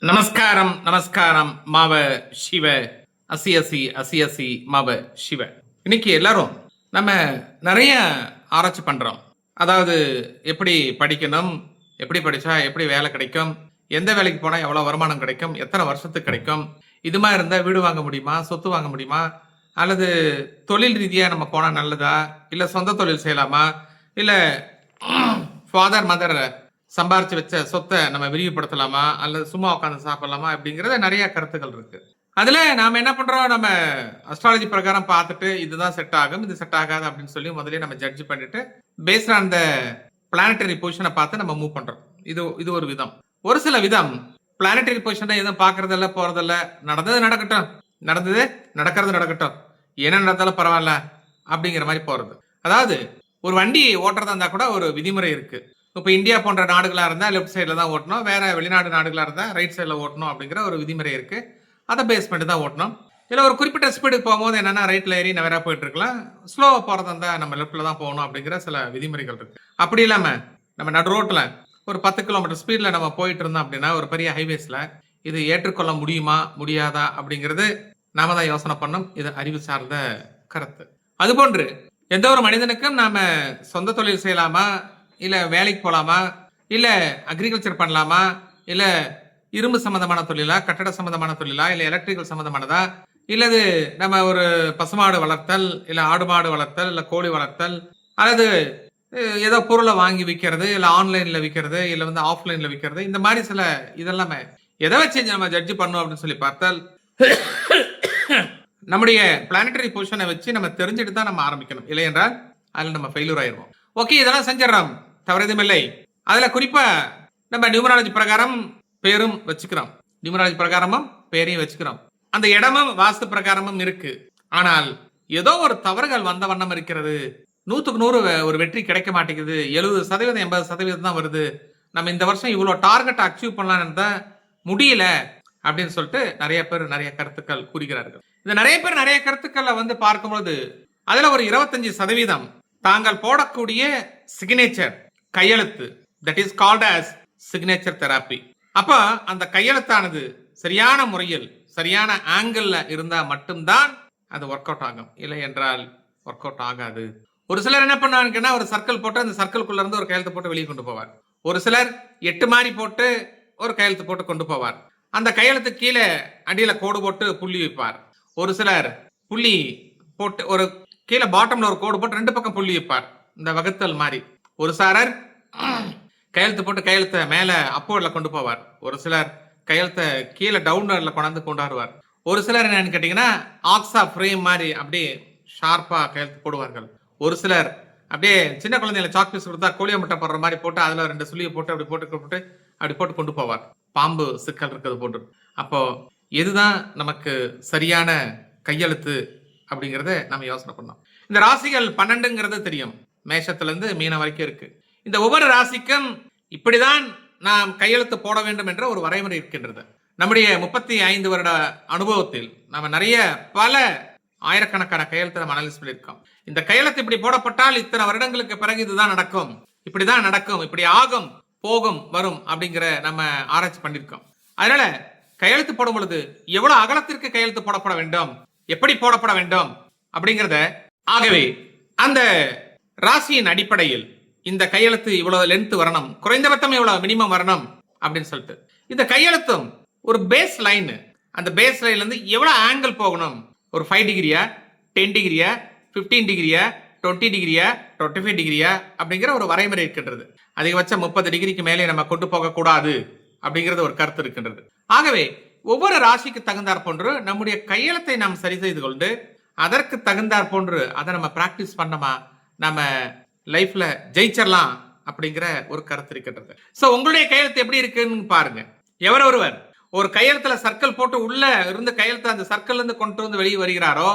நமஸ்காரம் நமஸ்காரம் மாவ சிவ அசி மாவ சிவ. இன்னைக்கு எல்லாரும் நம்ம நிறைய ஆராய்ச்சி பண்றோம். அதாவது எப்படி படிக்கணும், எப்படி படிச்சா எப்படி வேலை கிடைக்கும், எந்த வேலைக்கு போனா எவ்வளவு வருமானம் கிடைக்கும், எத்தனை வருஷத்துக்கு கிடைக்கும், இது மாதிரி இருந்தா வீடு வாங்க முடியுமா, சொத்து வாங்க முடியுமா, அல்லது தொழில் ரீதியா நம்ம போனா நல்லதா, இல்ல சொந்த தொழில் செய்யலாமா, இல்ல ஃபாதர் மதர் சம்பாரிச்சு வச்ச சொத்தை நம்ம விரிவுபடுத்தலாமா, அல்லது சும்மா உட்காந்து சாப்பிடலாமா, அப்படிங்கறத நிறைய கருத்துக்கள் இருக்கு. அதுல நாம என்ன பண்றோம், நம்ம அஸ்ட்ராலஜி பிரகாரம் பார்த்துட்டு இதுதான் செட் ஆகும், இது செட் ஆகாது அப்படின்னு சொல்லி முதல்ல நம்ம ஜட்ஜ் பண்ணிட்டு பேஸ்ட் ஆன் த பிளானட்டரி பொசிஷனை பார்த்து நம்ம மூவ் பண்றோம். இது ஒரு விதம். ஒரு சில விதம் பிளானட்டரி பொசிஷனை எதுவும் பாக்குறதில்ல, போறதில்ல, நடந்தது நடக்கட்டும், நடக்கிறது நடக்கட்டும், என்ன நடந்தாலும் பரவாயில்ல அப்படிங்கிற மாதிரி போறது. அதாவது ஒரு வண்டி ஓட்டுறதா இருந்தா கூட ஒரு விதிமுறை இருக்கு. இப்போ இந்தியா போன்ற நாடுகளா இருந்தா லெஃப்ட் சைட்ல தான் ஓட்டணும், வேற வெளிநாடு நாடுகளா இருந்தா ரைட் சைட்ல ஓட்டணும் அப்படிங்கிற ஒரு விதிமுறை இருக்கு. அதை பேஸ் பண்ணி தான் ஓட்டணும். இல்லை ஒரு குறிப்பிட்ட ஸ்பீடுக்கு போகும்போது என்னன்னா ரைட்ல ஏறி நேரா போயிட்டு இருக்கலாம், ஸ்லோவா போறதா இருந்தா நம்ம லெஃப்ட்ல தான் போகணும் அப்படிங்கிற சில விதிமுறைகள் இருக்கு. அப்படி இல்லாம நம்ம நடு ரோட்ல ஒரு 10 கிலோமீட்டர் ஸ்பீட்ல நம்ம போயிட்டு இருந்தோம் அப்படின்னா ஒரு பெரிய ஹைவேஸ்ல இது ஏற்றுக்கொள்ள முடியுமா முடியாதா அப்படிங்கிறது நாம தான் யோசனை பண்ணோம். இது அறிவு சார்ந்த கருத்து. அதுபோன்று எந்த ஒரு மனிதனுக்கும் நாம சொந்த தொழில் செய்யலாமா, இல்ல வேலைக்கு போலாமா, இல்ல அக்ரிகல்ச்சர் பண்ணலாமா, இல்ல இரும்பு சம்பந்தமான தொழிலா, கட்டட சம்பந்தமான தொழிலா, இல்ல எலக்ட்ரிக்கல் சம்பந்தமானதா, இல்லது நம்ம ஒரு பசுமாடு வளர்த்தல், இல்ல ஆடு மாடு வளர்த்தல், இல்ல கோழி வளர்த்தல், அல்லது ஏதோ பொருளை வாங்கி விற்கிறது, இல்ல ஆன்லைன்ல விற்கிறது, இல்ல வந்து ஆஃப்லைன்ல விற்கிறது, இந்த மாதிரி சில இதெல்லாமே எதை வச்சு நம்ம ஜட்ஜ் பண்ணோம் அப்படின்னு சொல்லி பார்த்தால் நம்முடைய பிளானட்டரி பொசிஷனை வச்சு நம்ம தெரிஞ்சுட்டு தான் நம்ம ஆரம்பிக்கணும். இல்லை என்றால் அதில் நம்ம ஃபெயிலூர் ஆயிடுவோம். ஓகே, இதெல்லாம் செஞ்சிடறோம், தவறு இல்லை. அதுல குறிப்பா நம்ம நியூமராலஜி பிரகாரம் பேரும் வச்சுக்கிறோம், நியூமராலஜி பிரகாரமும் பேரையும் வச்சுக்கிறோம், அந்த இடமும் வாஸ்து பிரகாரமும் இருக்கு. ஆனால் ஏதோ ஒரு தவறுகள் வந்த வண்ணம் இருக்கிறது, 100க்கு 100 ஒரு வெற்றி கிடைக்க மாட்டேங்குது, 70% 80% தான் வருது, நம்ம இந்த வருஷம் இவ்வளவு டார்கெட் அச்சீவ் பண்ணலான்னு முடியல அப்படின்னு சொல்லிட்டு நிறைய பேர் நிறைய கருத்துக்கள் கூறுகிறார்கள். இந்த நிறைய பேர் நிறைய கருத்துக்களை வந்து பார்க்கும்போது அதுல ஒரு 25% தாங்கள் போடக்கூடிய சிக்னேச்சர் கையெழுத்து, that is called as signature therapy. அப்ப அந்த கையெழுத்தானது சரியான முறையில் சரியான ஆங்கிள் இருந்தா மட்டும்தான் அது ஒர்க் அவுட் ஆகும், இல்லை என்றால் ஒர்க் அவுட் ஆகாது. ஒரு சிலர் என்ன பண்ணாங்கன்னா ஒரு சர்க்கிள் போட்டு அந்த சர்க்கிள்குள்ள இருந்து ஒரு கையெழுத்து போட்டு வெளியே கொண்டு போவார். ஒரு சிலர் 8 மாதிரி போட்டு ஒரு கையெழுத்து போட்டு கொண்டு போவார். அந்த கையெழுத்து கீழே அடியில கோடு போட்டு புள்ளி வைப்பார். ஒரு சிலர் புள்ளி போட்டு ஒரு கீழே பாட்டம்ல ஒரு கோடு போட்டு 2 பக்கம் புள்ளி வைப்பார், இந்த வகுத்தல் மாதிரி. ஒரு சாரர் கையெழுத்து போட்டு கையெழுத்த மேல அப்போர்ட்ல கொண்டு போவார். ஒரு சிலர் கையெழுத்த கீழே டவுன்ல கொண்டாடுவார். ஒரு சிலர் என்னன்னு கேட்டீங்கன்னா ஆக்ஸா ஃப்ரேம் மாதிரி அப்படியே ஷார்ப்பா கையெழுத்து போடுவார்கள். ஒரு சிலர் அப்படியே சின்ன குழந்தைகளை சாக் பீஸ் கொடுத்தா கோழிய முட்டை போடுற மாதிரி போட்டு அதுல 2 சுள்ளியை போட்டு அப்படி போட்டு கொண்டு போவார், பாம்பு சிக்கல் இருக்கிறது போன்று. அப்போ எதுதான் நமக்கு சரியான கையெழுத்து அப்படிங்கறத நம்ம யோசனை பண்ணோம். இந்த ராசிகள் 12ங்கிறது தெரியும், மேஷத்துல இருந்து மீனம் வரைக்கும் இருக்கு. இந்த ஒவ்வொரு ராசிக்கும் இப்படிதான் நாம் கையெழுத்து போட வேண்டும் என்ற ஒரு வரைமுறை இருக்கின்றது. நம்முடைய 35 வருட அனுபவத்தில் நம்ம நிறைய பல ஆயிரக்கணக்கான கையெழுத்து நம்ம அனலைஸ் பண்ணியிருக்கோம். இந்த கையெழுத்து இப்படி போடப்பட்டால் இத்தனை வருடங்களுக்கு பிறகு இதுதான் நடக்கும், இப்படிதான் நடக்கும், இப்படி ஆகும், போகும், வரும் அப்படிங்கிற நம்ம ஆராய்ச்சி பண்ணியிருக்கோம். அதனால கையெழுத்து போடும் பொழுது எவ்வளவு அகலத்திற்கு கையெழுத்து போடப்பட வேண்டும், எப்படி போடப்பட வேண்டும் அப்படிங்கிறத, ஆகவே அந்த ராசியின் அடிப்படையில் இந்த கையெழுத்து இவ்வளவு லென்த் வரணும், குறைந்தபட்சம் இவ்வளவு மினிமம் வரணும் அப்படின்னு சொல்லிட்டு இந்த கையெழுத்தும் ஒரு பேஸ் லைன், அந்த பேஸ் லைன்ல இருந்து எவ்வளவு ஆங்கிள் போகணும், ஒரு 5 டிகிரியா, 10 டிகிரியா, 15 டிகிரியா, 20 டிகிரியா, 25 டிகிரியா அப்படிங்கிற ஒரு வரைமுறை இருக்கின்றது. அதிகபட்சம் 30 டிகிரிக்கு மேலே நம்ம கொண்டு போக கூடாது அப்படிங்கிறது ஒரு கருத்து இருக்கின்றது. ஆகவே ஒவ்வொரு ராசிக்கு தகுந்தாற் போன்று நம்முடைய கையெழுத்தை நாம் சரி செய்து கொண்டு அதற்கு தகுந்தாற் போன்று அதை நம்ம பிராக்டிஸ் பண்ணமா நம்ம லைஃப்ல ஜெயிச்சிடலாம் அப்படிங்கிற ஒரு கருத்து இருக்கின்றது. சோ உங்களுடைய கையெழுத்து எப்படி இருக்குன்னு பாருங்க. ஒருவர் ஒரு கையெழுத்துல சர்க்கிள் போட்டு உள்ள இருந்து கையெழுத்து அந்த சர்க்கிள் இருந்து கொண்டு வந்து வெளியே வருகிறாரோ,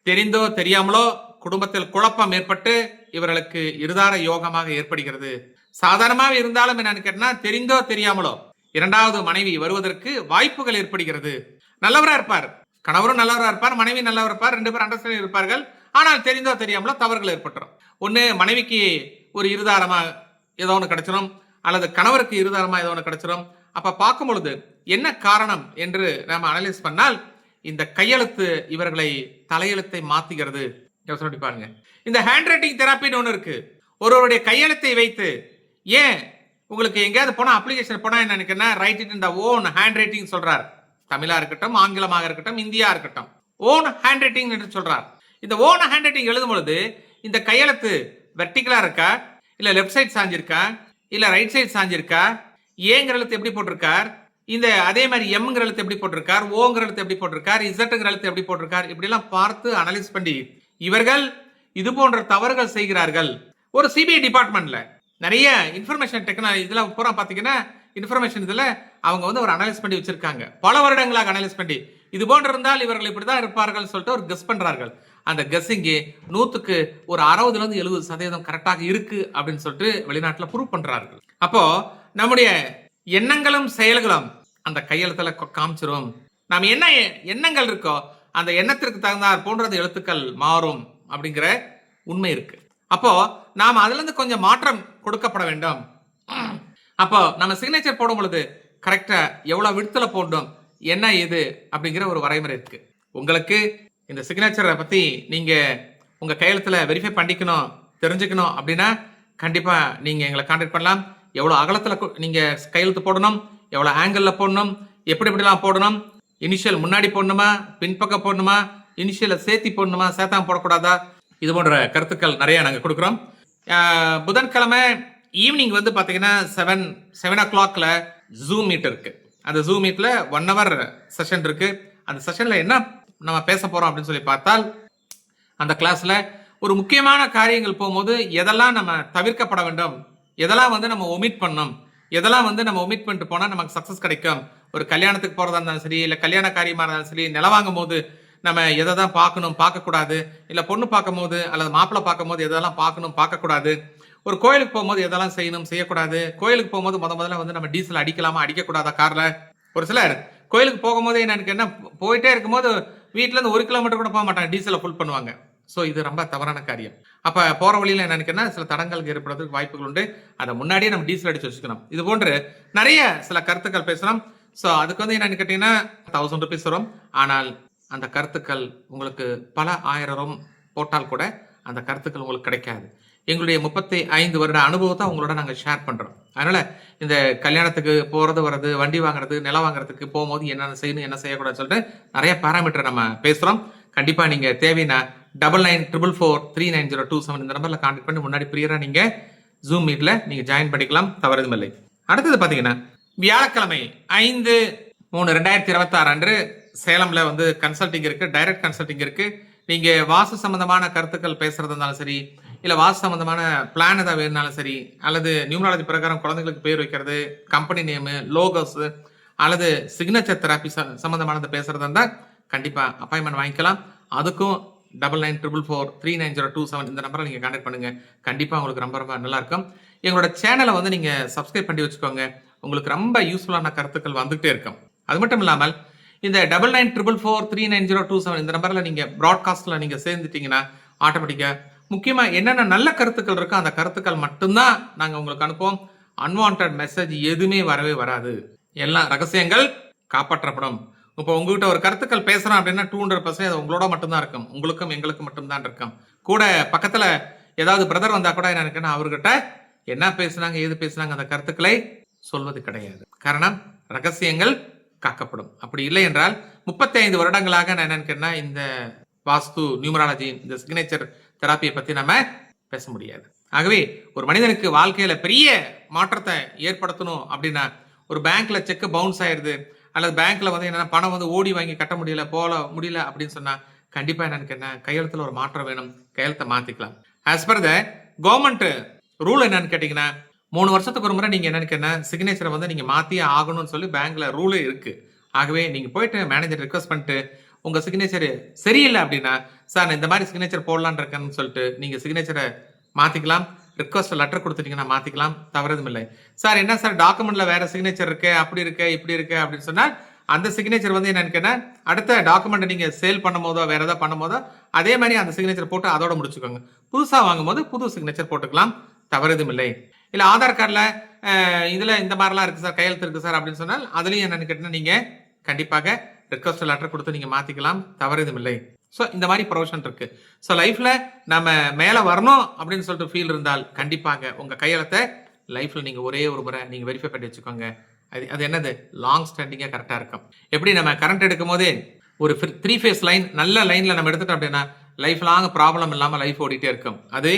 தெரிந்தோ தெரியாமலோ குடும்பத்தில் குழப்பம் ஏற்பட்டு இவர்களுக்கு இருதார யோகமாக ஏற்படுகிறது. சாதாரணமாக இருந்தாலும் என்னன்னு கேட்டா தெரிந்தோ தெரியாமலோ 2வது மனைவி வருவதற்கு வாய்ப்புகள் ஏற்படுகிறது. நல்லவரா இருப்பார், கணவரும் நல்லவரா இருப்பார், மனைவி நல்லவரா இருப்பார், 2 பேரும் அண்டர்ஸ்டாண்டிங் இருப்பார்கள். ஆனால் தெரிந்தோ தெரியாமலோ தவறுகள் ஏற்பட்டுரும். ஒண்ணு மனைவிக்கு ஒரு இருதாரமா ஏதோ ஒன்று கிடைச்சிடும், அல்லது கணவருக்கு இருதாரமா ஏதோ ஒன்று கிடைச்சிடும், அப்ப பார்க்கும் பொழுது என்ன காரணம் என்று நாம அனலைஸ் பண்ணால் இந்த கையெழுத்து இவர்களை தலையெழுத்தை மாத்துகிறது. யோசனை பாருங்க. இந்த ஹேண்ட் ரைட்டிங் தெராப்பின்னு ஒன்று இருக்கு. ஒருவருடைய கையெழுத்தை வைத்து ஏன் உங்களுக்கு எங்கேயாவது போனா அப்ளிகேஷன் போனா என்ன நினைக்கிறேன்னா right it in the own hand writing சொல்றார். தமிழா இருக்கட்டும், ஆங்கிலமாக இருக்கட்டும், இந்தியா இருக்கட்டும், ஓன் ஹேண்ட் ரைட்டிங் என்று சொல்றார். இந்த ஓன் ஹேண்ட் ரைட்டிங் எழுதும் பொழுது இந்த கையெழுத்து வெர்டிகலா இருக்கா, இல்ல லெஃப்ட் சைட் சாஞ்சிருக்கா, இல்ல ரைட் சைட் சாஞ்சிருக்கா, ஏங்கிற எழுத்து எப்படி போட்டிருக்கார், இந்த அதே மாதிரி எம்ங்கிற எழுத்து எப்படி போட்டிருக்கார், ஓங்கிற எழுத்து எப்படி போட்டிருக்கார், இசட்டுங்கிற எழுத்து எப்படி போட்டிருக்கார், இப்படி எல்லாம் பார்த்து அனலைஸ் பண்ணி இவர்கள் இது போன்ற தவறுகள் செய்கிறார்கள். ஒரு சிபிஐ டிபார்ட்மெண்ட்ல நிறைய இன்ஃபர்மேஷன் டெக்னாலஜி இதுல பூரா பாத்தீங்கன்னா இன்ஃபர்மேஷன் இதுல அவங்க வந்து ஒரு அனலைஸ் பண்ணி வச்சிருக்காங்க. பல வருடங்களாக அனலைஸ் பண்ணி இது போன்று இருந்தால் இவர்கள் இப்படிதான் இருப்பார்கள் சொல்லிட்டு ஒரு கெஸ் பண்றார்கள். அந்த கெஸ்ஸிங்கு 100க்கு ஒரு 60-70% கரெக்டாக இருக்கு அப்படின்னு சொல்லிட்டு வெளிநாட்டுல ப்ரூவ் பண்றார்கள். அப்போ நம்முடைய எண்ணங்களும் செயல்களும் அந்த கையெழுத்துல காமிச்சிரும். நாம் என்ன எண்ணங்கள் இருக்கோ அந்த எண்ணத்திற்கு தகுந்தார் போன்ற அந்த எழுத்துக்கள் மாறும் அப்படிங்கிற உண்மை இருக்கு. அப்போ நாம் அதுல இருந்து கொஞ்சம் மாற்றம் கொடுக்கப்பட வேண்டும். அப்போ நம்ம சிக்னேச்சர் போடும் பொழுது கரெக்டா எவ்வளவு விடுதலை போடணும், என்ன இது அப்படிங்கிற ஒரு வரைமுறை இருக்கு. உங்களுக்கு இந்த சிக்னேச்சரை பத்தி நீங்க உங்க கையெழுத்துல வெரிஃபை பண்ணிக்கணும், தெரிஞ்சுக்கணும் அப்படின்னா கண்டிப்பா நீங்க எங்களை கான்டாக்ட் பண்ணலாம். எவ்வளவு அகலத்துல நீங்க கையெழுத்து போடணும், எவ்வளவு ஆங்கிள் போடணும், எப்படி எப்படிலாம் போடணும், இனிஷியல் முன்னாடி போடணுமா, பின்பக்கம் போடணுமா, இனிஷியல சேர்த்தி போடணுமா, சேர்த்தாம போடக்கூடாதா, இது போன்ற கருத்துக்கள் நிறைய நாங்க கொடுக்குறோம். புதன்கிழமை ஈவினிங் வந்து பாத்தீங்கன்னா 7 o'clockல ஜூம் மீட் இருக்கு. அந்த ஜூம் மீட்ல 1 hour செஷன் இருக்கு. அந்த செஷன்ல என்ன நம்ம பேச போறோம் அப்படின்னு சொல்லி பார்த்தால் அந்த கிளாஸ்ல ஒரு முக்கியமான காரியங்கள் போகும்போது எதெல்லாம் நம்ம தவிர்க்கப்பட வேண்டும், எதெல்லாம் வந்து நம்ம ஒமிட் பண்ணணும், எதெல்லாம் வந்து நம்ம ஒமிட் பண்ணிட்டு போனா நமக்கு சக்சஸ் கிடைக்கும். ஒரு கல்யாணத்துக்கு போறதா இருந்தாலும் சரி, இல்ல கல்யாண காரியமா இருந்தாலும் சரி, நில வாங்கும் போது நம்ம எதை தான் பார்க்கணும் பார்க்கக்கூடாது, இல்ல பொண்ணு பார்க்கும் போது அல்லது மாப்பிள்ளை பார்க்கும் போது எதெல்லாம் பார்க்கணும் பார்க்கக்கூடாது, ஒரு கோயிலுக்கு போகும்போது எதெல்லாம் செய்யணும் செய்யக்கூடாது, கோயிலுக்கு போகும்போது முதல்ல வந்து நம்ம டீசல் அடிக்கலாமா அடிக்கக்கூடாதா கார்ல. ஒரு சிலர் கோயிலுக்கு போகும்போது எனக்கு என்ன போயிட்டே இருக்கும்போது வீட்டுல இருந்து 1 கிலோமீட்டர் கூட போக மாட்டாங்க, டீசலை ஃபுல் பண்ணுவாங்க. ஸோ இது ரொம்ப தவறான காரியம். அப்ப போற வழியில என்னன்னா சில தடங்கள் ஏற்படுறதுக்கு வாய்ப்புகள் உண்டு. அதை முன்னாடியே நம்ம டீசல் அடிச்சு வச்சுக்கணும். இது போன்று நிறைய சில கருத்துக்கள் பேசணும். ஸோ அதுக்கு வந்து என்னன்னு கேட்டீங்கன்னா 1000 rupees வரும். ஆனால் அந்த கருத்துக்கள் உங்களுக்கு பல 1000 போட்டால் கூட அந்த கருத்துக்கள் உங்களுக்கு கிடைக்காது. எங்களுடைய 35 வருட அனுபவத்தை உங்களோட நாங்கள் ஷேர் பண்றோம். அதனால இந்த கல்யாணத்துக்கு போறது வர்றது, வண்டி வாங்குறது, நிலம் வாங்குறதுக்கு போகும்போது என்னென்ன செய்யணும் என்ன செய்யக்கூடாதுன்னு சொல்லிட்டு நிறைய பாராமீட்டர் நம்ம பேசுறோம். கண்டிப்பா நீங்க தேவைன்னா 9944439027 இந்த நம்பர்ல கான்டாக்ட் பண்ணி முன்னாடி பிரியரா நீங்க ஜூம் மீட்ல நீங்க ஜாயின் பண்ணிக்கலாம், தவறுதும் இல்லை. அடுத்தது பாத்தீங்கன்னா வியாழக்கிழமை 5/3/2026 அன்று சேலம்ல வந்து கன்சல்டிங் இருக்கு, டைரக்ட் கன்சல்டிங் இருக்கு. நீங்க வாசு சம்பந்தமான கருத்துக்கள் பேசுறது இருந்தாலும் சரி, இல்ல வாசு சம்பந்தமான பிளான் ஏதாவது வேணுனாலும் சரி, அல்லது நியூமராலஜி பிரகாரம் குழந்தைங்களுக்கு பேர் வைக்கிறது, கம்பெனி நேமு, லோகோஸ், அல்லது சிக்னேச்சர் தெராப்பி சம்பந்தமானது பேசுறதா இருந்தா கண்டிப்பா அப்பாயின்மெண்ட் வாங்கிக்கலாம். அதுக்கும் 9944439027 இந்த நம்பரை நீங்க கான்டாக்ட் பண்ணுங்க. கண்டிப்பா உங்களுக்கு ரொம்ப ரொம்ப நல்லா இருக்கும். எங்களோட சேனலை வந்து நீங்க சப்ஸ்கிரைப் பண்ணி வச்சுக்கோங்க. உங்களுக்கு ரொம்ப யூஸ்ஃபுல்லான கருத்துக்கள் வந்துகிட்டே இருக்கும். அது மட்டும் இல்லாமல் இந்த 9944439027 இந்த நம்பர்ல நீங்க ப்ராட்காஸ்ட்ல நீங்க சேர்ந்துட்டீங்கன்னா ஆட்டோமேட்டிக்கா முக்கியமா என்னென்ன நல்ல கருத்துக்கள் இருக்கோ அந்த கருத்துக்கள் மட்டும்தான் நாங்க உங்களுக்கு அனுப்புவோம். அன்வான்ட் மெசேஜ் எதுவுமே வரவே வராது. எல்லா ரகசியங்கள் காப்பாற்றப்படும். இப்போ உங்ககிட்ட ஒரு கருத்துக்கள் பேசுறோம் அப்படின்னா 200% அது உங்களோட மட்டும்தான் இருக்கும், உங்களுக்கும் எங்களுக்கு மட்டும்தான் இருக்கும். கூட பக்கத்துல ஏதாவது பிரதர் வந்தா கூட எனக்கு அவர்கிட்ட என்ன பேசுனாங்க ஏது பேசுனாங்க அந்த கருத்துக்களை சொல்வது கிடையாது. காரணம் ரகசியங்கள் காக்கப்படும். அப்படி இல்லை என்றால் 35 வருடங்களாக நான் என்னன்னா இந்த வாஸ்து, நியூமராலஜி, இந்த சிக்னேச்சர் தெராப்பியை பத்தி நம்ம பேச முடியாது. ஆகவே ஒரு மனிதனுக்கு வாழ்க்கையில பெரிய மாற்றத்தை ஏற்படுத்தணும் அப்படின்னா ஒரு பேங்க்ல செக் பவுன்ஸ் ஆயிருது, அல்லது பேங்க்ல வந்து என்னன்னா பணம் வந்து ஓடி வாங்கி கட்ட முடியல போல முடியல அப்படின்னு சொன்னா கண்டிப்பா எனக்கு என்ன கையெழுத்துல ஒரு மாற்றம் வேணும், கையெழுத்தை மாத்திக்கலாம். As per the government rule என்னன்னு கேட்டீங்கன்னா 3 வருஷத்துக்கு ஒரு முறை நீங்க என்னன்னு சிக்னேச்சரை வந்து நீங்க மாத்தியே ஆகணும்னு சொல்லி பேங்க்ல ரூலே இருக்கு. ஆகவே நீங்க போயிட்டு மேனேஜர் ரிக்வஸ்ட் பண்ணிட்டு உங்க சிக்னேச்சர் சரியில்லை அப்படின்னா சார் நான் இந்த மாதிரி சிக்னேச்சர் போடலான் இருக்கேன்னு சொல்லிட்டு நீங்க சிக்னேச்சரை மாத்திக்கலாம். ரிக்வஸ்ட் லெட்டர் கொடுத்துட்டீங்கன்னா மாத்திக்கலாம், தவறுதும் இல்லை. சார் என்ன சார் டாக்குமெண்ட்ல வேற சிக்னேச்சர் இருக்கு, அப்படி இருக்கு இப்படி இருக்கு அப்படின்னு சொன்னா அந்த சிக்னேச்சர் வந்து என்னன்னு அடுத்த டாக்குமெண்ட் நீங்க சேல் பண்ணும் போதோ வேற ஏதாவது பண்ணும் போதோ அதே மாதிரி அந்த சிக்னேச்சர் போட்டு அதோட முடிச்சுக்கோங்க. புதுசா வாங்கும் போது புது சிக்னேச்சர் போட்டுக்கலாம், தவறுதும் இல்லை. இல்ல ஆதார் கார்டுல இதுல இந்த மாதிரிலாம் இருக்கு சார், கையெழுத்து இருக்கு சார் அப்படின்னு சொன்னால் அதுலயும் என்னன்னு கேட்டீங்கன்னா நீங்க கண்டிப்பாக ரிக்வஸ்ட் லெட்டர் கொடுத்து நீங்க மாத்திக்கலாம், தவறு எதுவும் இல்லை. ஸோ இந்த மாதிரி ப்ரொவிஷன் இருக்கு. ஸோ லைஃப்ல நம்ம மேல வரணும் அப்படின்னு சொல்லிட்டு ஃபீல் இருந்தால் கண்டிப்பாக உங்க கையெழுத்தை லைஃப்ல நீங்க ஒரே ஒரு முறை நீங்க வெரிஃபை பண்ணி வச்சுக்கோங்க. அது என்னது, லாங் ஸ்டாண்டிங்கா கரெக்டா இருக்கும். எப்படி நம்ம கரண்ட் எடுக்கும் போதே ஒரு 3 ஃபேஸ் லைன் நல்ல லைன்ல நம்ம எடுத்துட்டோம் அப்படின்னா லைஃப் லாங் ப்ராப்ளம் இல்லாம லைஃப் ஓடிட்டே இருக்கும். அது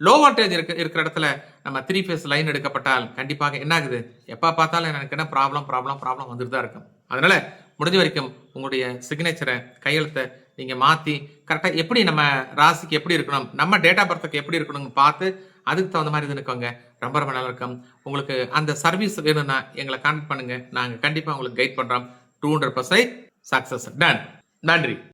லோ வோல்டேஜ் இருக்கிற இடத்துல நம்ம 3 ஃபேஸ் லைன் எடுக்கப்பட்டால் கண்டிப்பாக என்ன ஆகுது, எப்ப பார்த்தாலும் எனக்கு என்ன ப்ராப்ளம் வந்துட்டு தான் இருக்கும். அதனால முடிஞ்ச வரைக்கும் உங்களுடைய சிக்னேச்சரை, கையெழுத்தை நீங்க மாத்தி கரெக்டா எப்படி நம்ம ராசிக்கு எப்படி இருக்கணும், நம்ம டேட் ஆஃப் பர்த்துக்கு எப்படி இருக்கணும்னு பார்த்து அதுக்கு தகுந்த மாதிரி இருக்கோங்க. ரொம்ப ரொம்ப நல்லா இருக்கும். உங்களுக்கு அந்த சர்வீஸ் வேணும்னா எங்களை கான்டாக்ட் பண்ணுங்க. நாங்க கண்டிப்பா உங்களுக்கு கைட் பண்றோம். 200% சக்சஸ். டன். நன்றி.